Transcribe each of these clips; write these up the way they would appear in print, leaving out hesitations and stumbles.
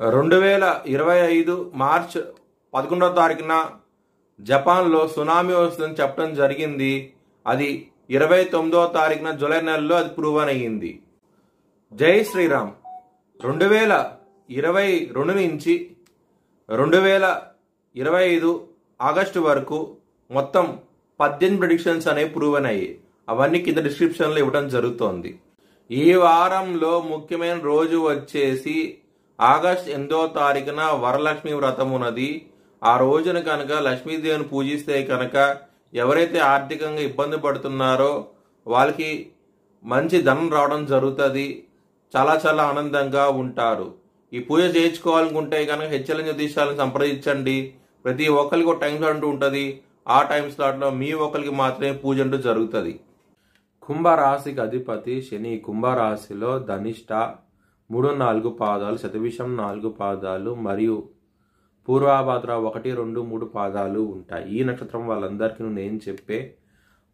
2025 March 11వ తారీఖున జపాన్లో tsunami వస్తుందని చెప్పడం జరిగింది. అది 29వ తారీఖున జూలై నెలలో అది ప్రూవ్ అయ్యింది. జై శ్రీరామ్. 2022 నుంచి 2025 ఆగస్టు వరకు మొత్తం 18 ప్రెడిక్షన్స్ అనేవి ప్రూవ్ అయ్యాయి. అవన్నీ కింద డిస్క్రిప్షన్లో ఇవ్వడం జరుగుతోంది. ఈ వారంలో ముఖ్యమైన రోజు వచ్చేసి ఆగస్ట్ 8వ తారీఖున వరలక్ష్మి వ్రతం ఉన్నది. ఆ రోజున కనుక లక్ష్మీదేవిని పూజిస్తే కనుక ఎవరైతే ఆర్థికంగా ఇబ్బంది పడుతున్నారో వాళ్ళకి మంచి ధనం రావడం జరుగుతుంది. చాలా చాలా ఆనందంగా ఉంటారు. ఈ పూజ చేయించుకోవాలనుకుంటే కనుక హెచ్ఎల్ఎన్ జ్యోతిష్యాలను సంప్రదించండి. ప్రతి ఒక్కరికి ఒక టైం స్లాట్ అంటూ ఉంటుంది. ఆ టైం స్లాట్లో మీ ఒక్కరికి మాత్రమే పూజ అంటూ జరుగుతుంది. కుంభరాశికి అధిపతి శని. కుంభరాశిలో ధనిష్ట 3-4 పాదాలు, శతభిషం 4 పాదాలు మరియు పూర్వభాద్ర 1, 2, 3 పాదాలు ఉంటాయి. ఈ నక్షత్రం వాళ్ళందరికీ నేను చెప్పే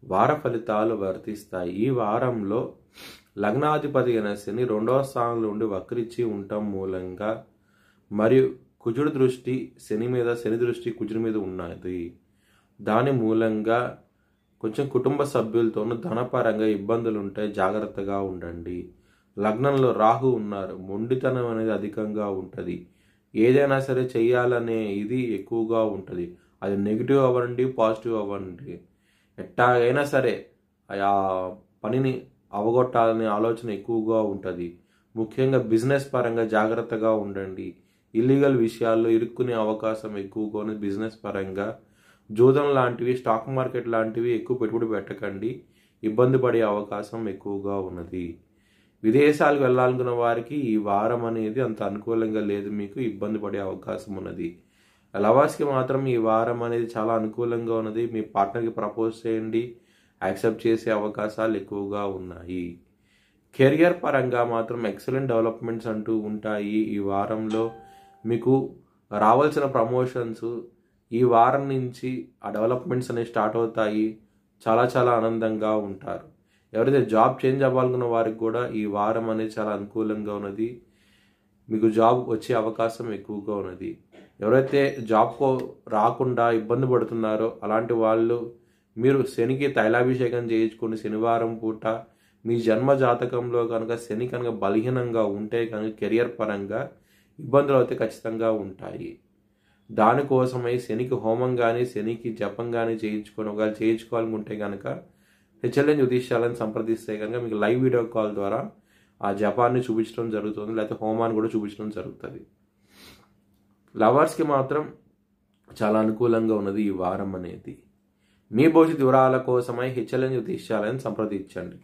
వార ఫలితాలు వర్తిస్తాయి. ఈ వారంలో లగ్నాధిపతి అయిన శని 2వ స్థానంలో ఉండి వక్రించి ఉండటం మూలంగా మరియు కుజుడు దృష్టి శని మీద, శని దృష్టి కుజుడి మీద ఉన్నది. దాని మూలంగా కొంచెం కుటుంబ సభ్యులతోనూ ధనపరంగా ఇబ్బందులు ఉంటాయి. జాగ్రత్తగా ఉండండి. లగ్నంలో రాహు ఉన్నారు. మొండితనం అనేది అధికంగా ఉంటుంది. ఏదైనా సరే చెయ్యాలనే ఇది ఎక్కువగా ఉంటుంది. అది నెగిటివ్ అవ్వండి, పాజిటివ్ అవ్వండి, ఎట్టాగైనా సరే ఆ పనిని అవగొట్టాలనే ఆలోచన ఎక్కువగా ఉంటుంది. ముఖ్యంగా బిజినెస్ పరంగా జాగ్రత్తగా ఉండండి. ఇల్లీగల్ విషయాల్లో ఇరుక్కునే అవకాశం ఎక్కువగా ఉంది. బిజినెస్ పరంగా జూదం లాంటివి, స్టాక్ మార్కెట్ లాంటివి ఎక్కువ పెట్టుబడి పెట్టకండి. ఇబ్బంది పడే అవకాశం ఎక్కువగా ఉన్నది. విదేశాలకు వెళ్ళాలనుకున్న వారికి ఈ వారం అనేది అంత అనుకూలంగా లేదు. మీకు ఇబ్బంది పడే అవకాశం ఉన్నది. లవర్స్కి మాత్రం ఈ వారం అనేది చాలా అనుకూలంగా ఉన్నది. మీ పార్ట్నర్కి ప్రపోజ్ చేయండి. యాక్సెప్ట్ చేసే అవకాశాలు ఎక్కువగా ఉన్నాయి. కెరియర్ పరంగా మాత్రం ఎక్సలెంట్ డెవలప్మెంట్స్ అంటూ ఉంటాయి. ఈ వారంలో మీకు రావాల్సిన ప్రమోషన్స్ ఈ వారం నుంచి ఆ డెవలప్మెంట్స్ అనేవి స్టార్ట్ అవుతాయి. చాలా చాలా ఆనందంగా ఉంటారు. ఎవరైతే జాబ్ చేంజ్ అవ్వాలనుకున్న వారికి కూడా ఈ వారం అనేది చాలా అనుకూలంగా ఉన్నది. మీకు జాబ్ వచ్చే అవకాశం ఎక్కువగా ఉన్నది. ఎవరైతే జాబ్కు రాకుండా ఇబ్బంది పడుతున్నారో అలాంటి వాళ్ళు మీరు శనికి తైలాభిషేకం చేయించుకుని శనివారం పూట మీ జన్మ జాతకంలో కనుక శని కనుక బలహీనంగా ఉంటే కనుక కెరియర్ పరంగా ఇబ్బందులు అయితే ఖచ్చితంగా ఉంటాయి. దానికోసమై శనికి హోమం కానీ శనికి జపం కానీ చేయించుకొని ఒకవేళ చేయించుకోవాలనుకుంటే కనుక హెచ్ఎల్ఎన్ జ్యోతిష్యాలను సంప్రదిస్తే కనుక మీకు లైవ్ వీడియో కాల్ ద్వారా ఆ జపాన్ని చూపించడం జరుగుతుంది. లేకపోతే హోమాన్ని కూడా చూపించడం జరుగుతుంది. లవర్స్కి మాత్రం చాలా అనుకూలంగా ఉన్నది ఈ వారం అనేది. మీ భవిష్యత్ వివరాల కోసమై హెచ్ఎల్ఎన్ జ్యోతిష్యాలను సంప్రదించండి.